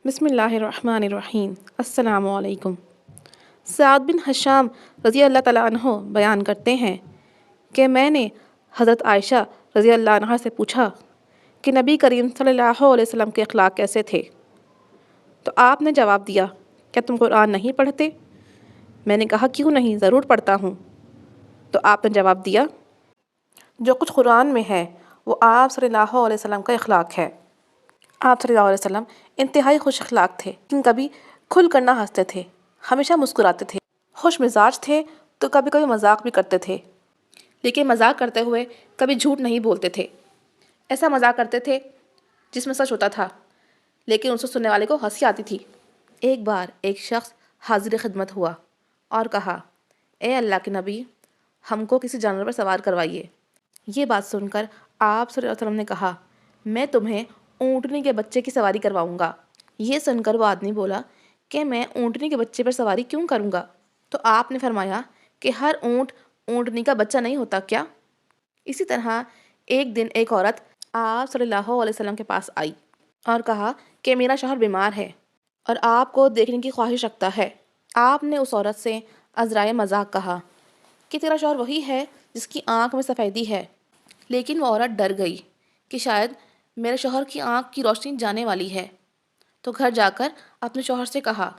بسم اللہ الرحمن الرحیم۔ السلام علیکم۔ سعد بن ہشام رضی اللہ تعالیٰ عنہ بیان کرتے ہیں کہ میں نے حضرت عائشہ رضی اللہ عنہ سے پوچھا کہ نبی کریم صلی اللہ علیہ وسلم کے اخلاق کیسے تھے، تو آپ نے جواب دیا، کیا تم قرآن نہیں پڑھتے؟ میں نے کہا کیوں نہیں، ضرور پڑھتا ہوں۔ تو آپ نے جواب دیا، جو کچھ قرآن میں ہے وہ آپ صلی اللہ علیہ وسلم کا اخلاق ہے۔ آپ صلی اللہ علیہ وسلم انتہائی خوش اخلاق تھے، لیکن کبھی کھل کر نہ ہنستے تھے، ہمیشہ مسکراتے تھے، خوش مزاج تھے تو کبھی کبھی مذاق بھی کرتے تھے، لیکن مذاق کرتے ہوئے کبھی جھوٹ نہیں بولتے تھے۔ ایسا مذاق کرتے تھے جس میں سچ ہوتا تھا، لیکن ان سے سننے والے کو ہنسی آتی تھی۔ ایک بار ایک شخص حاضر خدمت ہوا اور کہا، اے اللہ کے نبی، ہم کو کسی جانور پر سوار کروائیے۔ یہ بات سن کر آپ صلی اللہ علیہ وسلم نے کہا، میں تمہیں اونٹنی کے بچے کی سواری کرواؤں گا۔ یہ سن کر وہ آدمی بولا کہ میں اونٹنی کے بچے پر سواری کیوں کروں گا؟ تو آپ نے فرمایا کہ ہر اونٹ اونٹنی کا بچہ نہیں ہوتا کیا؟ اسی طرح ایک دن ایک عورت آپ صلی اللہ علیہ وسلم کے پاس آئی اور کہا کہ میرا شوہر بیمار ہے اور آپ کو دیکھنے کی خواہش رکھتا ہے۔ آپ نے اس عورت سے عذرائے مذاق کہا کہ تیرا شوہر وہی ہے جس کی آنکھ میں سفیدی ہے، لیکن وہ عورت ڈر گئی کہ شاید میرے شوہر کی آنکھ کی روشنی جانے والی ہے، تو گھر جا کر اپنے شوہر سے کہا۔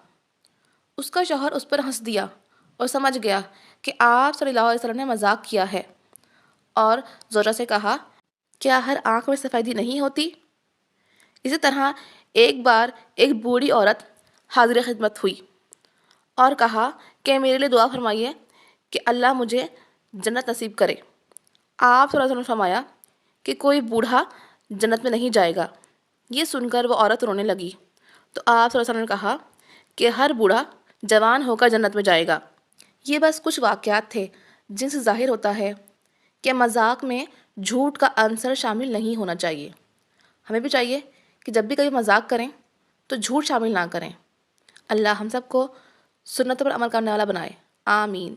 اس کا شوہر اس پر ہنس دیا اور سمجھ گیا کہ آپ صلی اللہ علیہ وسلم نے مذاق کیا ہے، اور زوجہ سے کہا، کیا ہر آنکھ میں سفیدی نہیں ہوتی؟ اسی طرح ایک بار ایک بوڑھی عورت حاضر خدمت ہوئی اور کہا کہ میرے لیے دعا فرمائیے کہ اللہ مجھے جنت نصیب کرے۔ آپ صلی اللہ علیہ وسلم نے فرمایا کہ کوئی بوڑھا جنت میں نہیں جائے گا۔ یہ سن کر وہ عورت رونے لگی، تو آپ صلی اللہ علیہ وسلم نے کہا کہ ہر بوڑھا جوان ہو کر جنت میں جائے گا۔ یہ بس کچھ واقعات تھے جن سے ظاہر ہوتا ہے کہ مذاق میں جھوٹ کا عنصر شامل نہیں ہونا چاہیے۔ ہمیں بھی چاہیے کہ جب بھی کبھی مذاق کریں تو جھوٹ شامل نہ کریں۔ اللہ ہم سب کو سنتوں پر عمل کرنے والا بنائے، آمین۔